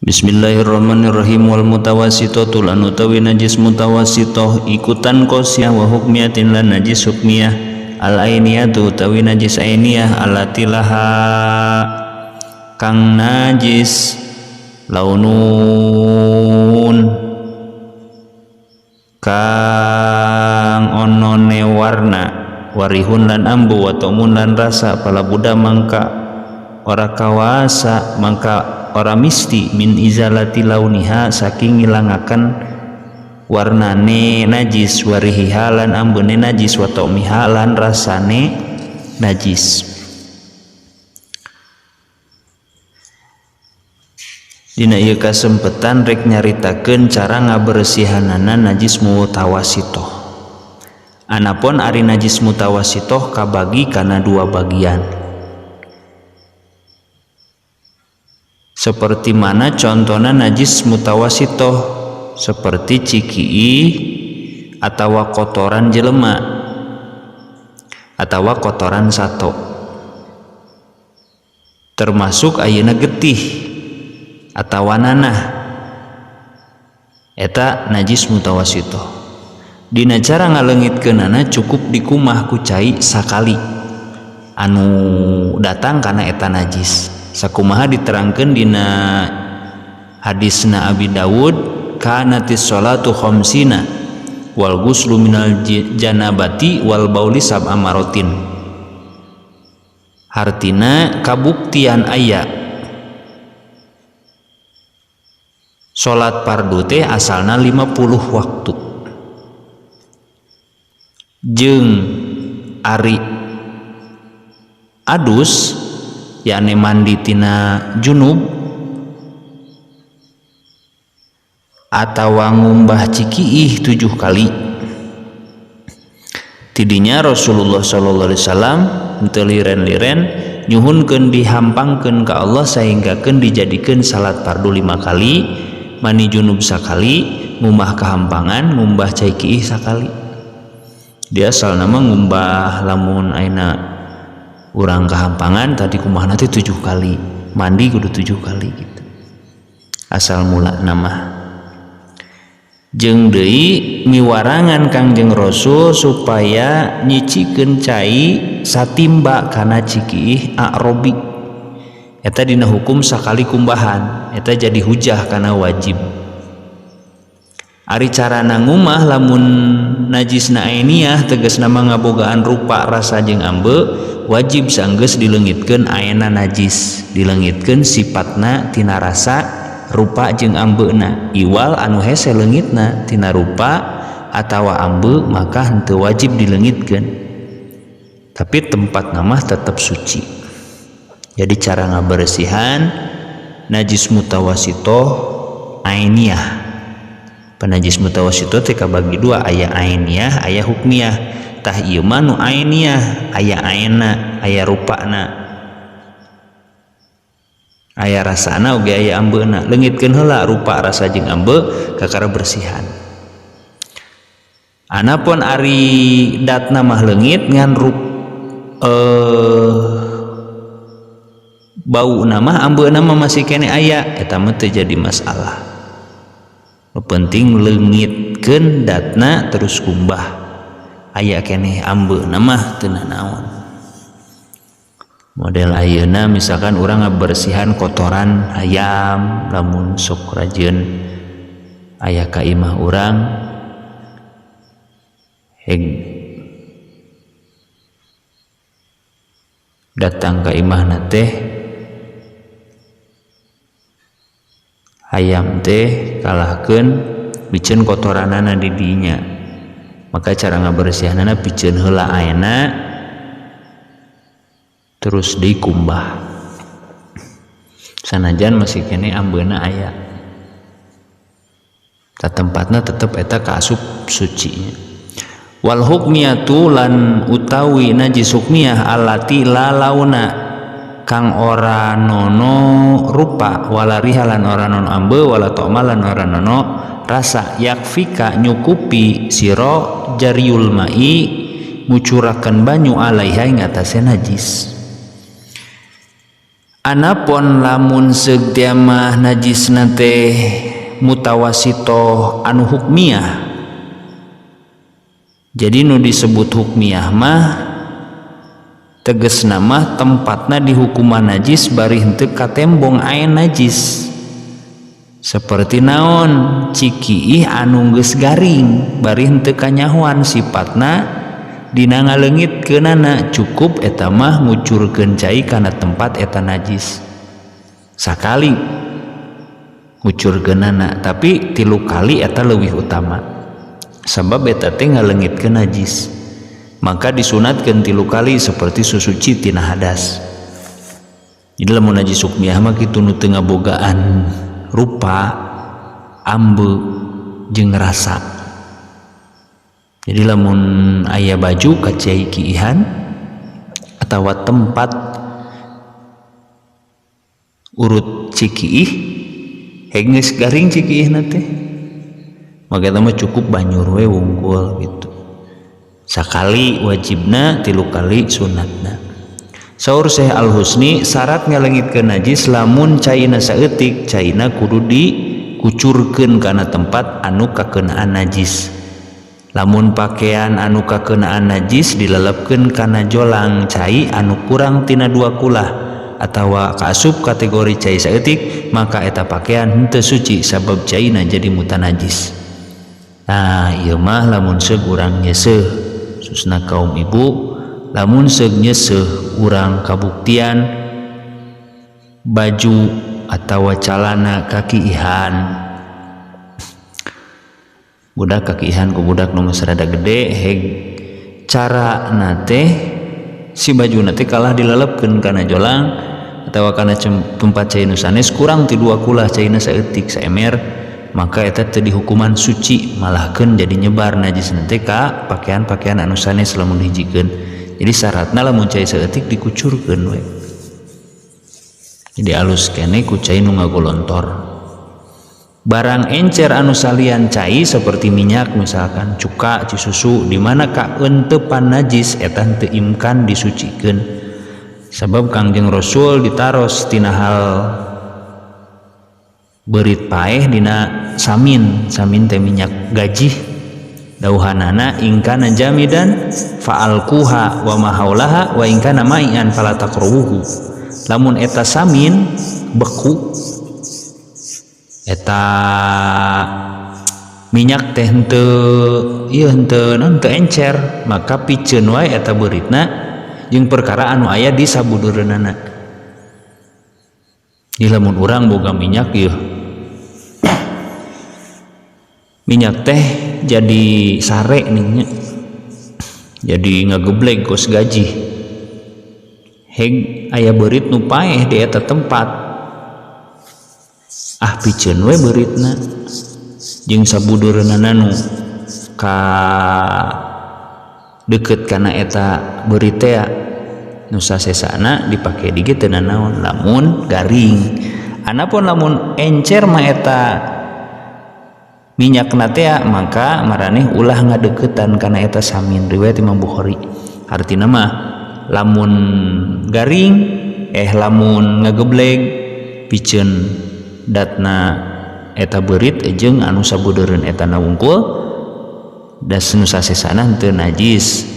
Bismillahirrahmanirrahim. Wal mutawassithatu lan utawi najis mutawassithah ikutan qasiyah wa hukmiyatin lan najis hukmiyah. Al ainiyatu utawi najis ainiyah allati laha kang najis launun kang onone warna warihun lan ambu wa ta'mun lan rasa pala buda mangka ora kawasa mangka ora misti min izalati launiha saking ngilangaken warnane najis warihiha lan ambune najis wa ta'miha lan rasane najis. Dina ieu kasempetan rek nyaritakeun cara ngaberesihanana najis mutawassithah. Anapun ari najis mutawassithah kabagi kana dua bagian. Seperti mana contohna najis mutawassithah seperti cikii atawa kotoran jelema atawa kotoran sato, termasuk ayeuna getih atawa nanah eta najis mutawassithah. Dina cara ngaleungitkeunana cukup dikumah ku cai sakali anu datang kana eta najis. Sakumaha diterangkeun dina hadisna Abi Dawud kanatis sholatu khamsina wal ghuslu minal janabati wal bauli sab'a marotin. Hartina kabuktian aya salat fardu teh asalna 50 waktu jeung ari adus yakni mandi tina junub atawa ngumbah cikiih 7 kali. Tidinya Rasulullah sallallahu alaihi wasallam teu liren-liren nyuhunkeun dihampangkeun ka Allah sehinggakeun dijadikeun salat fardu 5 kali, mandi junub sakali, ngumbah kahampangan, ngumbah cai kiih sakali. Dia asal nama ngumbah lamun aina urang kahampangan tadi kumaha nanti 7 kali, mandi kudu 7 kali gitu asal mula nama. Jeung deui miwarangan Kangjeng Rasul supaya nyicikeun cai satimba kana cikiih a'robi eta dina hukum sakali kumbahan eta jadi hujah kana wajib. Ari carana ngumah lamun najisna ainiyah tegasna ngabogaan rupa rasa jeung ambe wajib saenggeus dileungitkeun ayeuna najis, dileungitkeun sifatna tina rasa rupa jeung ambeuna. Iwal anu hese leungitna tina rupa atawa ambe maka henteu wajib dileungitkeun, tapi tempatna mah tetep suci. Jadi cara ngaberesihan najis mutawassithah ainiyah. Penajis mutawassithah teh kabagi dua, aya ainiyah aya hukmiyah. Tah ieu mah nu ainiyah aya aena aya rupana aya rasana oge aya ambeuna. Leungitkeun heula rupa rasa jeung ambe kakara bersihan. Anapun ari datna mah leungit ngan bauna mah ambeuna mah masih kene aya eta mah teu jadi masalah. Nu penting leungitkeun datna terus kumbah aya keneh ambeuna mah teu naon. Model ayeuna misalkan urang ngabersihan kotoran ayam lamun sok rajeun aya ka imah urang heg datang ka imahna teh ayam teh kalahkeun biceun kotoranana di dinya, maka cara ngabersihanana piceun heula aena terus dikumbah sanajan masih kene ambeuna aya ta tempatna tetep eta kaasup sucinya. Wal hukmiyatu lan utawi najis hukmiyah allati la launa kang ora nono rupa wala rihalan ora nono ambe wala ta'malan ora nono rasa yakfika nyukupi siro jariul mai ngucurakeun banyu alaiha ing atase najis. Anapun lamun seug mah najisna teh mutawasito anu hukmiyah. Jadi nu disebut hukmiyah mah tegesna mah tempatna di hukuman najis bari henteu katembong aya najis. Seperti naon cikiih anu geus garing bari henteu kanyahoan sifatna dina ngaleungitkeunana cukup eta mah ngucurkeun cai kana tempat eta najis. Sakali ngucurkeunana tapi 3 kali eta leuwih utama. Sabab eta teh ngaleungitkeun najis. Maka disunatkeun 3 kali seperti susuci tina hadas. Jadi lamun najis hukmiyah mah kitu nu teu ngabogaan rupa, ambe, jeung rasa. Jadi lamun aya baju kacai kiihan atawa tempat urut cikiih geus garing cikiihna teh maka eta mah cukup banyur we wungkul gitu. Sakali wajibna 3 kali sunatna. Saur Syekh Al-Husni syarat ngaleungitkeun najis lamun caina saeutik caina kudu dikucurkeun kana tempat anu kakeunaan najis. Lamun pakaian anu kakeunaan najis dilelepkeun kana jolang cai anu kurang tina 2 kulah atawa kaasup kategori cai saeutik maka eta pakaian henteu suci sabab caina jadi mutanajis. Nah ieu mah lamun seug urang nyeseuh khususna kaum ibu lamun seug nyeseuh urang kabuktian baju atawa calana kakiihan budak kakiihan ku budak nu geus rada gede heg cara nate si baju nate kalah dilelepkeun kana jolang atawa kana tempat cai nu sanes kurang ti 2 kulah caina saeutik saemer maka eta teu dihukuman suci malahkeun jadi nyebar najis nanti ka pakaian-pakaian anu sanes lamun dihijikeun. Jadi syaratna lamun cai saeutik dikucurkeun we. Jadi alus keneh ku cai nu ngagolontor. Barang encer anu salian cai seperti minyak misalkan cuka, cisusu di mana ka entepan najis eta teu imkan disucikeun. Sabab Kangjeng Rasul ditaros tina hal beurit paeh dina samin teh minyak gajih dauhanana ingkana jamidan fa'alquha wa mahaulaha wa ingkana ma'ian fala taqrubuhu. Lamun eta samin beku eta minyak teh henteu encer maka piceun wae eta beuritna jeung perkara anu aya di sabudeureunana. Di lamun urang boga minyak ieu minyak teh jadi sare nih jadi ngageblek kos gaji heg aya beurit nu paeh di eta tempat piceun we beuritna jeung sabudeureunana nu ka deukeut kana eta beurit teh nu sasesana dipake di teu naon lamun garing. Anapun lamun encer mah eta minyak teh maka maraneh ulah ngadeuketan kana eta samin riwayat Imam Bukhari. Artina mah lamun garing lamun ngageblek piceun datna eta beurit jeung anu sabudeureun eta na wungkul das nu sasesana teu najis.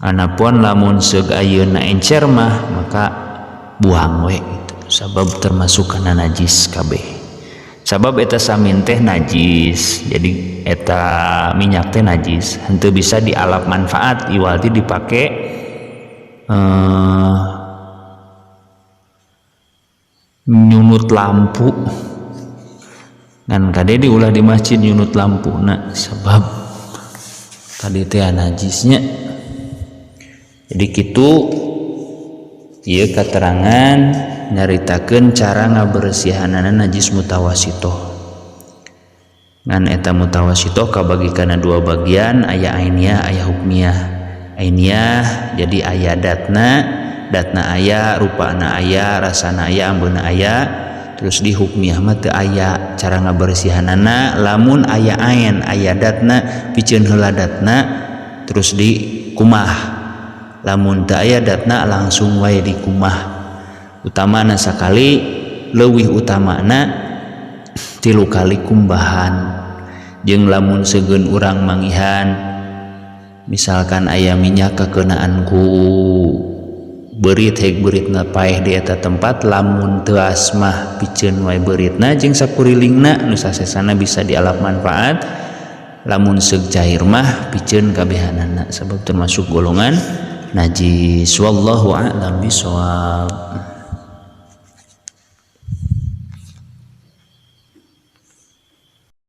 Anapun lamun seug ayeuna encer mah maka buang we gitu. Sabab termasuk kana najis kabeh. Sabab eta samin teh najis jadi eta minyak teh najis henteu bisa dialap manfaat iwalti dipake nyunut lampu ngan kade diulah di masjid nyunut lampuna sebab kade teh najisnya. Jadi kitu ieu katerangan nyaritakeun cara ngabersihanana najis mutawasitoh. Ngan eta mutawasitoh kabagi kana 2 bagian aya ainiyah aya hukmiyah. Ainiyah jadi aya datna aya rupana aya rasana aya ambeuna aya terus di hukmiyah mah teu aya cara ngabersihanana lamun aya ain aya datna piceun heula datna terus di kumah lamun teu aya datna langsung wae di kumah. utamana sakali leuwih utamana 3 kali kumbahan. Jeung lamun seugeun urang mangihan misalkan aya minyak kakeunaan ku beurit heg beuritna paeh di eta tempat, lamun teu asmah piceun wae beuritna jeung sakurilingna nu sasesana bisa dialap manfaat. Lamun seug cair mah piceun kabehanana sabab termasuk golongan najis. Wallahu a'lam bishawab.